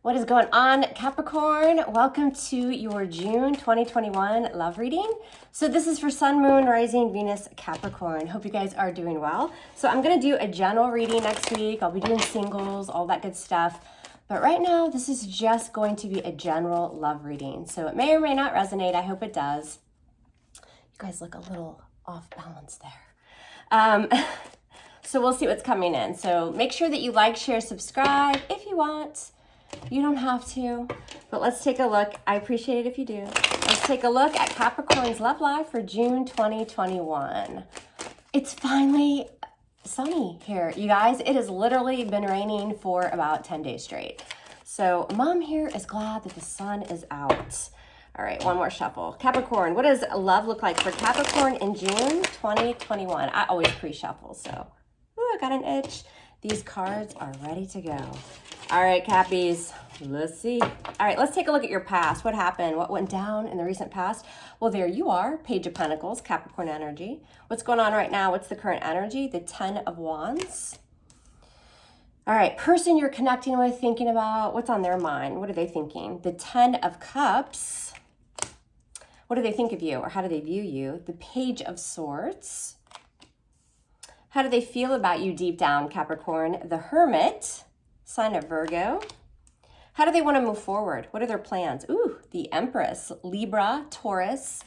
What is going on, Capricorn? Welcome to your June 2021 love reading. So this is for Sun, Moon, Rising, Venus, Capricorn. Hope you guys are doing well. So I'm going to do a general reading next week. I'll be doing singles, all that good stuff. But right now, this is just going to be a general love reading. So it may or may not resonate. I hope it does. You guys look a little off balance there. So we'll see what's coming in. So make sure that you like, share, subscribe if you want. You don't have to, but let's take a look. I appreciate it if you do. Let's take a look at Capricorn's love life for June 2021. It's finally sunny here, you guys. It has literally been raining for about 10 days straight. So mom here is glad that the sun is out. All right, one more shuffle. Capricorn, what does love look like for Capricorn in June 2021? I always pre-shuffle, so ooh, I got an itch. These cards are ready to go. All right, Cappies, let's see. All right, let's take a look at your past. What happened? What went down in the recent past? Well, there you are, Page of Pentacles, Capricorn energy. What's going on right now? What's the current energy? The 10 of Wands. All right, person you're connecting with, thinking about, what's on their mind? What are they thinking? The 10 of Cups. What do they think of you, or how do they view you? The Page of Swords. How do they feel about you deep down, Capricorn? The Hermit, sign of Virgo. How do they want to move forward? What are their plans? Ooh, the Empress, Libra, Taurus,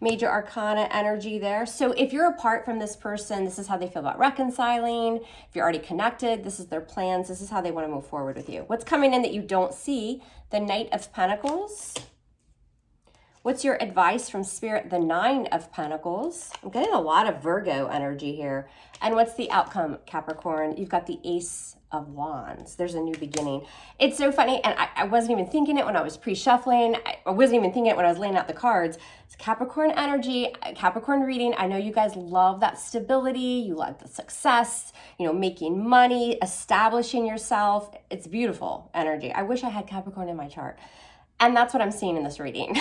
major arcana energy there. So if you're apart from this person, this is how they feel about reconciling. If you're already connected, this is their plans. This is how they want to move forward with you. What's coming in that you don't see? The Knight of Pentacles. What's your advice from Spirit? The 9 of Pentacles. I'm getting a lot of Virgo energy here. And what's the outcome, Capricorn? You've got the Ace of Wands. There's a new beginning. It's so funny, and I wasn't even thinking it when I was pre-shuffling. I wasn't even thinking it when I was laying out the cards. It's Capricorn energy, Capricorn reading. I know you guys love that stability. You love the success, you know, making money, establishing yourself. It's beautiful energy. I wish I had Capricorn in my chart. And that's what I'm seeing in this reading.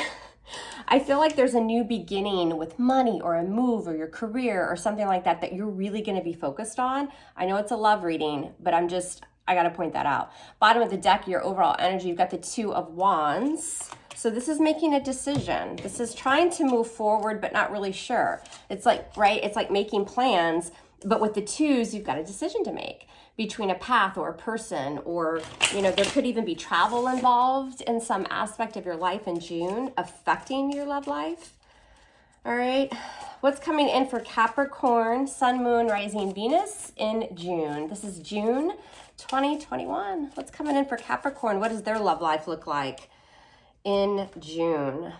I feel like there's a new beginning with money or a move or your career or something like that that you're really going to be focused on. I know it's a love reading, but I got to point that out. Bottom of the deck, your overall energy, you've got the 2 of Wands. So this is making a decision. This is trying to move forward, but not really sure. It's like, right? It's like making plans, but with the 2s, you've got a decision to make between a path or a person, or, you know, there could even be travel involved in some aspect of your life in June, affecting your love life. All right, what's coming in for Capricorn, Sun, Moon, Rising, Venus in June? This is June 2021. What's coming in for Capricorn? What does their love life look like in June?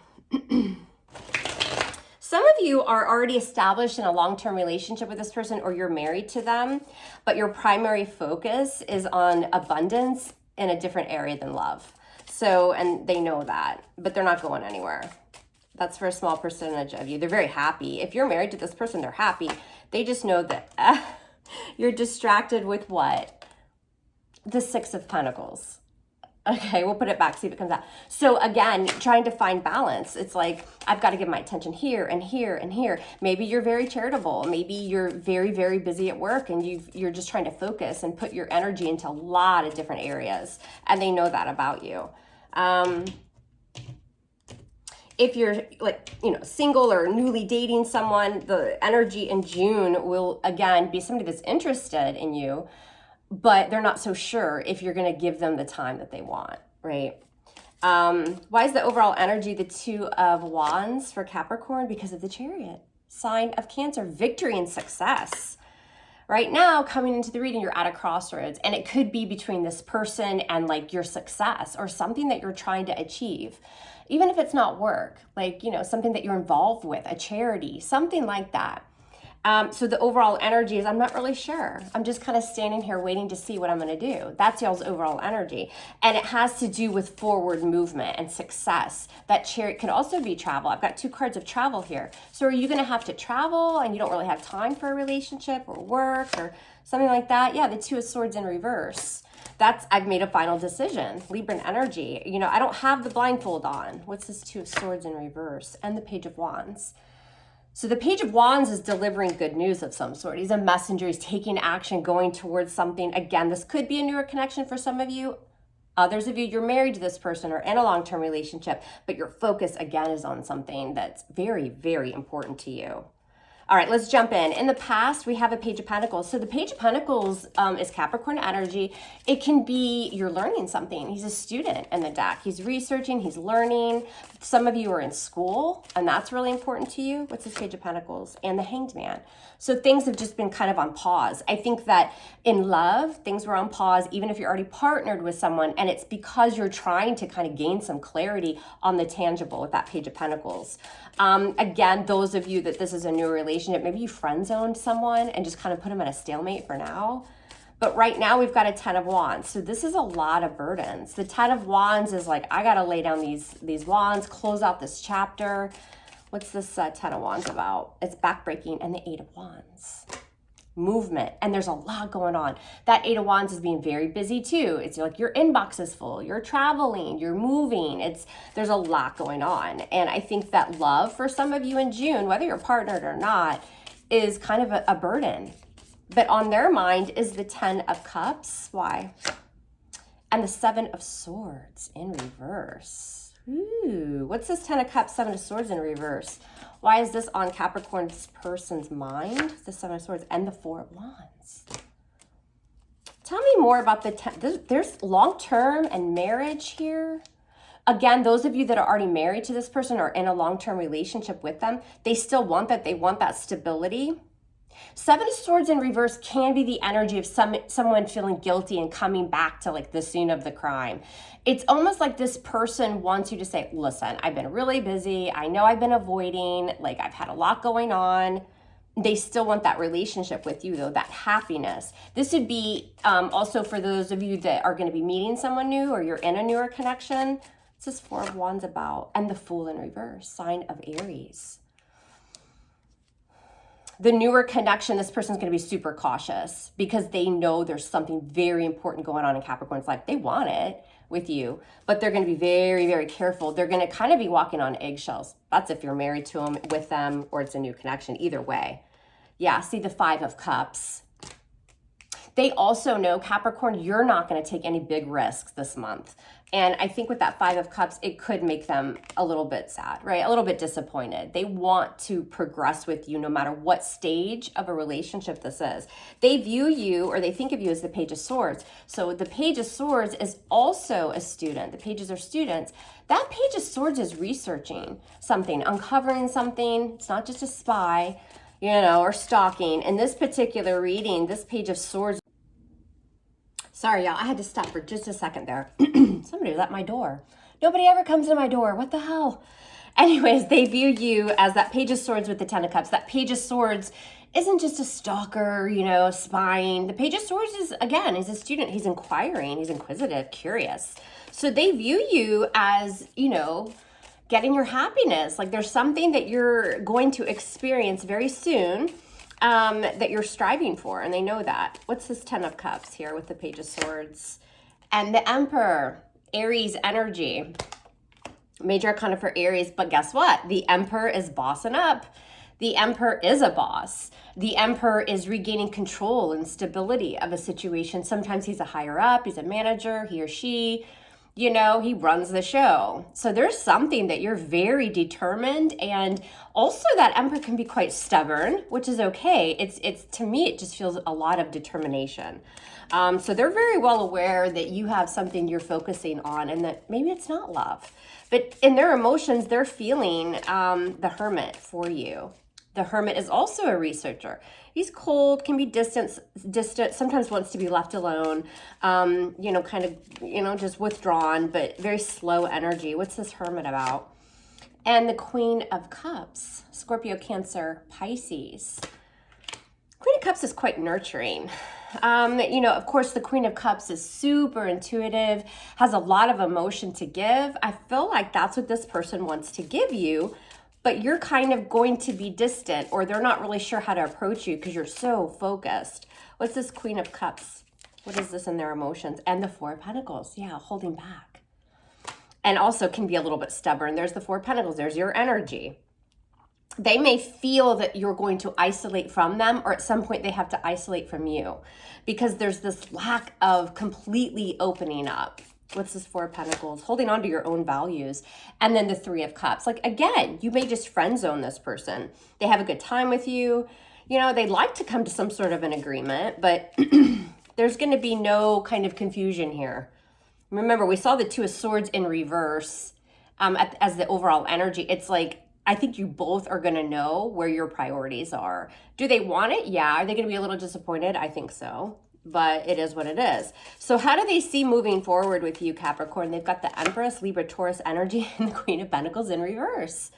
Some of you are already established in a long-term relationship with this person, or you're married to them, but your primary focus is on abundance in a different area than love. So, and they know that, but they're not going anywhere. That's for a small percentage of you. They're very happy. If you're married to this person, they're happy. They just know that you're distracted with what? The 6 of Pentacles. Okay, we'll put it back, see if it comes out. So again, trying to find balance. It's like, I've got to give my attention here and here and here. Maybe you're very charitable. Maybe you're very, very busy at work, and you're just trying to focus and put your energy into a lot of different areas. And they know that about you. If you're, like, you know, single or newly dating someone, the energy in June will, again, be somebody that's interested in you, but they're not so sure if you're going to give them the time that they want, right? Why is the overall energy the 2 of Wands for Capricorn? Because of the Chariot, sign of Cancer, victory and success. Right now, coming into the reading, you're at a crossroads, and it could be between this person and like your success or something that you're trying to achieve. Even if it's not work, like, you know, something that you're involved with, a charity, something like that. So the overall energy is, I'm not really sure. I'm just kind of standing here waiting to see what I'm going to do. That's y'all's overall energy. And it has to do with forward movement and success. That Chariot could also be travel. I've got 2 cards of travel here. So are you going to have to travel and you don't really have time for a relationship or work or something like that? Yeah, the 2 of Swords in reverse. That's, I've made a final decision. Libran energy. You know, I don't have the blindfold on. What's this 2 of Swords in reverse? And the Page of Wands. So the Page of Wands is delivering good news of some sort. He's a messenger. He's taking action, going towards something. Again, this could be a newer connection for some of you. Others of you, you're married to this person or in a long-term relationship, but your focus again is on something that's very, very important to you. All right, let's jump in. In the past, we have a Page of Pentacles. So the Page of Pentacles is Capricorn energy. It can be you're learning something. He's a student in the deck. He's researching, he's learning. Some of you are in school, and that's really important to you. What's this Page of Pentacles? And the Hanged Man. So things have just been kind of on pause. I think that in love, things were on pause, even if you're already partnered with someone, and it's because you're trying to kind of gain some clarity on the tangible with that Page of Pentacles. Again, those of you that this is a new relationship, maybe you friend zoned someone and just kind of put them at a stalemate for now. But right now we've got a 10 of Wands. So this is a lot of burdens. The 10 of Wands is like, I got to lay down these wands, close out this chapter. What's this 10 of Wands about? It's backbreaking and the 8 of Wands. Movement, and there's a lot going on. That 8 of Wands is being very busy too. It's like your inbox is full, you're traveling, you're moving. There's a lot going on. And I think that love for some of you in June, whether you're partnered or not, is kind of a burden. But on their mind is the 10 of Cups. Why? And the 7 of Swords in reverse. Ooh, what's this 10 of Cups, 7 of Swords in reverse? Why is this on Capricorn's person's mind? The 7 of Swords and the 4 of Wands. Tell me more about the 10. There's long-term and marriage here. Again, those of you that are already married to this person or in a long-term relationship with them, they still want that. They want that stability. 7 of Swords in reverse can be the energy of someone feeling guilty and coming back to like the scene of the crime. It's almost like this person wants you to say, listen, I've been really busy. I know I've been avoiding, like I've had a lot going on. They still want that relationship with you though, that happiness. This would be also for those of you that are going to be meeting someone new or you're in a newer connection. What's this 4 of Wands about? And the Fool in reverse, sign of Aries. The newer connection, this person's going to be super cautious because they know there's something very important going on in Capricorn's life. They want it with you, but they're going to be very, very careful. They're going to kind of be walking on eggshells. That's if you're married to them, with them, or it's a new connection. Either way. Yeah, see the 5 of Cups. They also know, Capricorn, you're not going to take any big risks this month. And I think with that 5 of Cups, it could make them a little bit sad, right? A little bit disappointed. They want to progress with you no matter what stage of a relationship this is. They view you, or they think of you as the Page of Swords. So the Page of Swords is also a student. The Pages are students. That Page of Swords is researching something, uncovering something. It's not just a spy, you know, or stalking. In this particular reading, this Page of Swords. Sorry, y'all, I had to stop for just a second there. Somebody was at my door. Nobody ever comes to my door. What the hell? Anyways, they view you as that Page of Swords with the 10 of Cups. That Page of Swords isn't just a stalker, you know, spying. The Page of Swords is, again, he's a student. He's inquiring. He's inquisitive, curious. So they view you as, you know, getting your happiness. Like there's something that you're going to experience very soon that you're striving for, and they know that. What's this 10 of Cups here with the Page of Swords? And the Emperor, Aries energy. Major arcana for Aries, but guess what? The Emperor is bossing up. The Emperor is a boss. The Emperor is regaining control and stability of a situation. Sometimes he's a higher up, he's a manager, he or she, you know, he runs the show. So there's something that you're very determined, and also that Emperor can be quite stubborn, which is okay. It's to me, it just feels a lot of determination. So they're very well aware that you have something you're focusing on and that maybe it's not love. But in their emotions, they're feeling the Hermit for you. The Hermit is also a researcher. He's cold, can be distant, sometimes wants to be left alone, you know, kind of, you know, just withdrawn, but very slow energy. What's this Hermit about? And the Queen of Cups, Scorpio, Cancer, Pisces. Queen of Cups is quite nurturing. You know, of course, the Queen of Cups is super intuitive, has a lot of emotion to give. I feel like that's what this person wants to give you, but you're kind of going to be distant, or they're not really sure how to approach you because you're so focused. What's this Queen of Cups? What is this in their emotions? And the 4 of Pentacles. Yeah, holding back. And also can be a little bit stubborn. There's the 4 of Pentacles. There's your energy. They may feel that you're going to isolate from them, or at some point they have to isolate from you because there's this lack of completely opening up. What's this Four of Pentacles? Holding on to your own values. And then the Three of Cups. Like, again, you may just friend zone this person. They have a good time with you. You know, they'd like to come to some sort of an agreement, but there's going to be no kind of confusion here. Remember, we saw the Two of Swords in reverse as the overall energy. It's like, I think you both are going to know where your priorities are. Do they want it? Yeah. Are they going to be a little disappointed? I think so. But it is what it is. So how do they see moving forward with you, Capricorn? They've got the Empress, Libra, Taurus energy, and the Queen of Pentacles in reverse.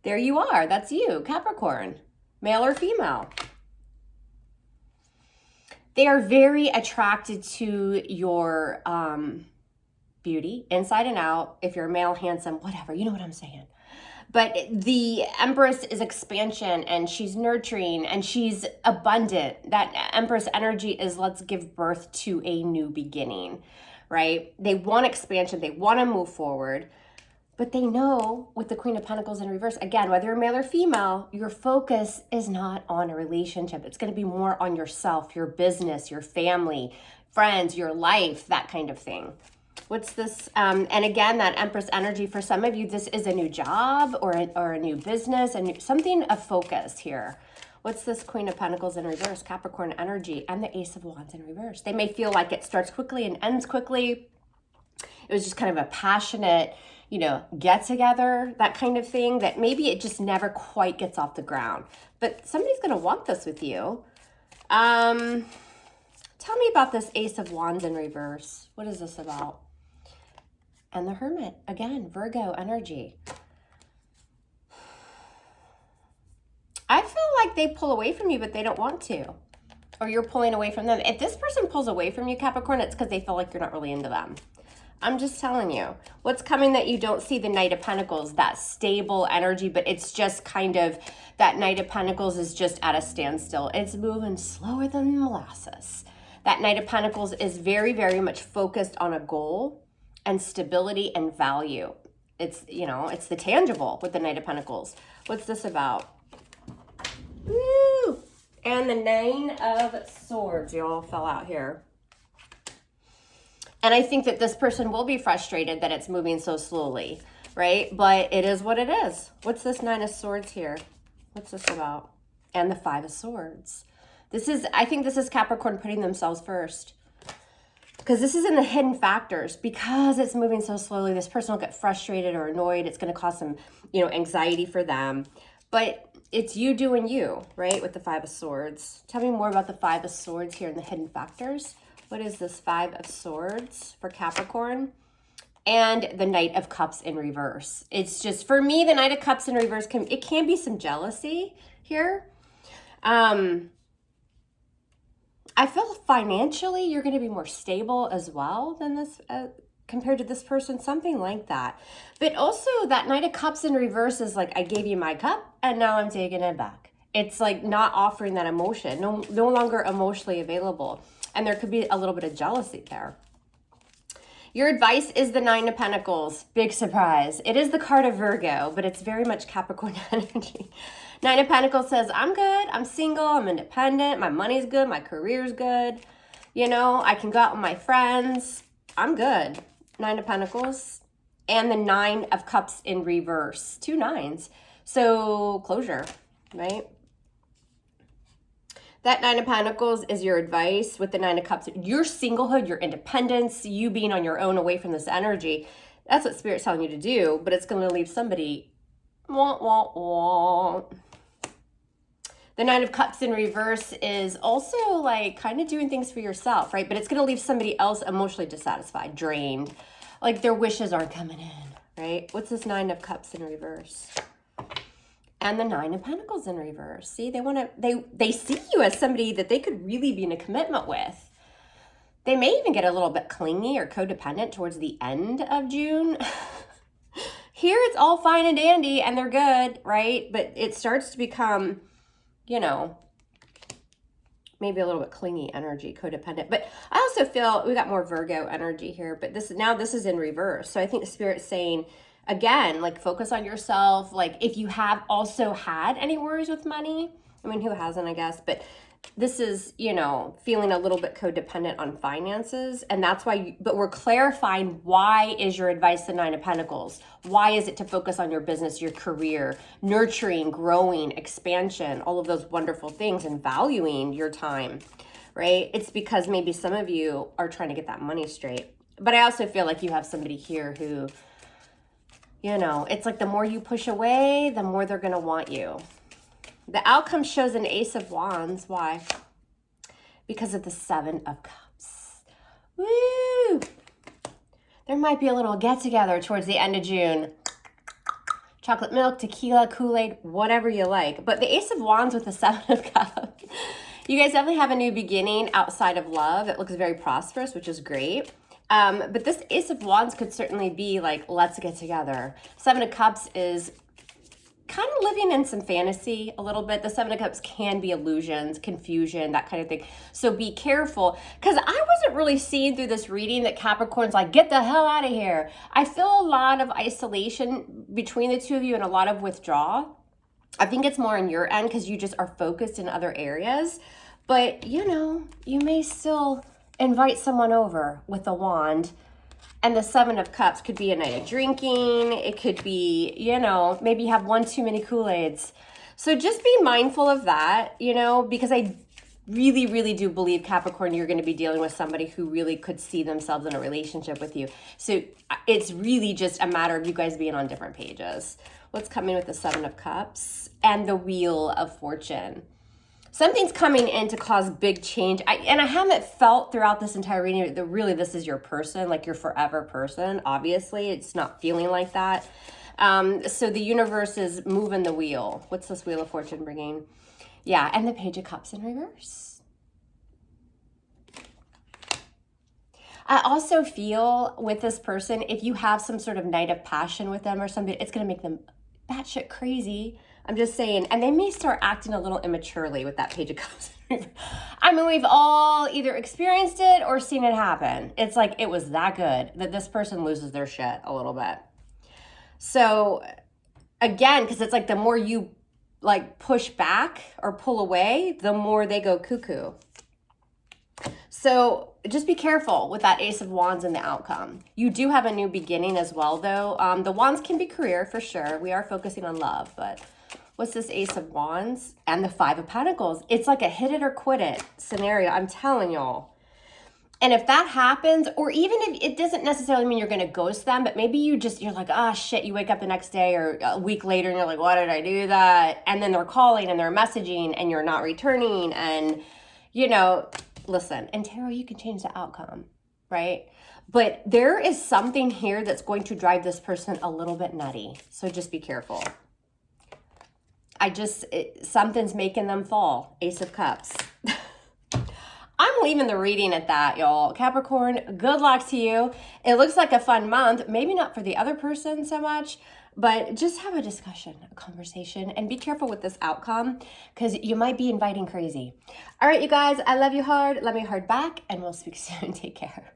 There you are. That's you, Capricorn. Male or female. They are very attracted to your beauty, inside and out. If you're male, handsome, whatever. You know what I'm saying. But the Empress is expansion, and she's nurturing, and she's abundant. That Empress energy is let's give birth to a new beginning, right? They want expansion. They want to move forward. But they know with the Queen of Pentacles in reverse, again, whether you're male or female, your focus is not on a relationship. It's going to be more on yourself, your business, your family, friends, your life, that kind of thing. What's this? And again, that Empress energy, for some of you, this is a new job or a new business and something of focus here. What's this Queen of Pentacles in reverse? Capricorn energy and the Ace of Wands in reverse. They may feel like it starts quickly and ends quickly. It was just kind of a passionate, you know, get together, that kind of thing, that maybe it just never quite gets off the ground. But somebody's going to want this with you. Tell me about this Ace of Wands in reverse. What is this about? And the Hermit, again, Virgo energy. I feel like they pull away from you, but they don't want to. Or you're pulling away from them. If this person pulls away from you, Capricorn, it's because they feel like you're not really into them. I'm just telling you. What's coming that you don't see? The Knight of Pentacles, that stable energy, but it's just kind of, that Knight of Pentacles is just at a standstill. It's moving slower than molasses. That Knight of Pentacles is very, very much focused on a goal and stability and value. It's, you know, it's the tangible with the Knight of Pentacles. What's this about? Woo! And the Nine of Swords, y'all fell out here. And I think that this person will be frustrated that it's moving so slowly, right? But it is what it is. What's this Nine of Swords here? What's this about? And the Five of Swords. This is, I think this is Capricorn putting themselves first. Because this is in the hidden factors. Because it's moving so slowly, this person will get frustrated or annoyed. It's going to cause some, you know, anxiety for them. But it's you doing you, right? With the Five of Swords. Tell me more about the Five of Swords here in the hidden factors. What is this Five of Swords for Capricorn? And the Knight of Cups in reverse. It's just, for me, the Knight of Cups in reverse, it can be some jealousy here. I feel financially you're going to be more stable as well than this, compared to this person, something like that. But also that Knight of Cups in reverse is like, I gave you my cup and now I'm taking it back. It's like not offering that emotion, no longer emotionally available. And there could be a little bit of jealousy there. Your advice is the Nine of Pentacles. Big surprise. It is the card of Virgo, but it's very much Capricorn energy. Nine of Pentacles says, I'm good. I'm single. I'm independent. My money's good. My career's good. You know, I can go out with my friends. I'm good. Nine of Pentacles. And the Nine of Cups in reverse. Two nines. So closure, right? That Nine of Pentacles is your advice with the Nine of Cups. Your singlehood, your independence, you being on your own away from this energy. That's what Spirit's telling you to do, but it's going to leave somebody, wah, wah, wah. The Nine of Cups in reverse is also like kind of doing things for yourself, right? But it's going to leave somebody else emotionally dissatisfied, drained, like their wishes aren't coming in, right? What's this Nine of Cups in reverse? And the Nine of Pentacles in reverse. See, they see you as somebody that they could really be in a commitment with. They may even get a little bit clingy or codependent towards the end of June. Here it's all fine and dandy and they're good, right? But it starts to become, you know, maybe a little bit clingy energy, codependent. But I also feel we got more Virgo energy here, but this is in reverse. So I think the Spirit's saying, again, like focus on yourself. Like if you have also had any worries with money, I mean, who hasn't, I guess, but this is, you know, feeling a little bit codependent on finances. And that's why, but we're clarifying, why is your advice the Nine of Pentacles? Why is it to focus on your business, your career, nurturing, growing, expansion, all of those wonderful things, and valuing your time, right? It's because maybe some of you are trying to get that money straight. But I also feel like you have somebody here who, you know, it's like the more you push away, the more they're going to want you. The outcome shows an Ace of Wands. Why? Because of the Seven of Cups. Woo! There might be a little get-together towards the end of June. Chocolate milk, tequila, Kool-Aid, whatever you like. But the Ace of Wands with the Seven of Cups. You guys definitely have a new beginning outside of love. It looks very prosperous, which is great. But this Ace of Wands could certainly be like, let's get together. Seven of Cups is kind of living in some fantasy a little bit. The Seven of Cups can be illusions, confusion, that kind of thing. So be careful, because I wasn't really seeing through this reading that Capricorn's like, get the hell out of here. I feel a lot of isolation between the two of you and a lot of withdrawal. I think it's more on your end because you just are focused in other areas. But, you know, you may still invite someone over with a wand. And the Seven of Cups could be a night of drinking. It could be, you know, maybe you have one too many Kool-Aids. So just be mindful of that, you know, because I really, really do believe, Capricorn, you're going to be dealing with somebody who really could see themselves in a relationship with you. So it's really just a matter of you guys being on different pages. What's coming with the Seven of Cups and the Wheel of Fortune? Something's coming in to cause big change. And I haven't felt throughout this entire reading that really this is your person, like your forever person. Obviously, it's not feeling like that. So the universe is moving the wheel. What's this Wheel of Fortune bringing? Yeah, and the Page of Cups in reverse. I also feel with this person, if you have some sort of night of passion with them or something, it's going to make them batshit crazy. I'm just saying, and they may start acting a little immaturely with that Page of Cups. I mean, we've all either experienced it or seen it happen. It's like, it was that good that this person loses their shit a little bit. So again, because it's like the more you like push back or pull away, the more they go cuckoo. So just be careful with that Ace of Wands and the outcome. You do have a new beginning as well, though. The Wands can be career for sure. We are focusing on love, but what's this Ace of Wands and the Five of Pentacles? It's like a hit it or quit it scenario. I'm telling y'all. And if that happens, or even if it doesn't necessarily mean you're going to ghost them, but maybe you're like, ah, shit, you wake up the next day or a week later and you're like, why did I do that? And then they're calling and they're messaging and you're not returning. And, you know, listen, in tarot, you can change the outcome, right? But there is something here that's going to drive this person a little bit nutty. So just be careful. Something's making them fall. Ace of Cups. I'm leaving the reading at that, y'all. Capricorn, good luck to you. It looks like a fun month. Maybe not for the other person so much, but just have a discussion, a conversation, and be careful with this outcome because you might be inviting crazy. All right, you guys, I love you hard. Love me hard back, and we'll speak soon. Take care.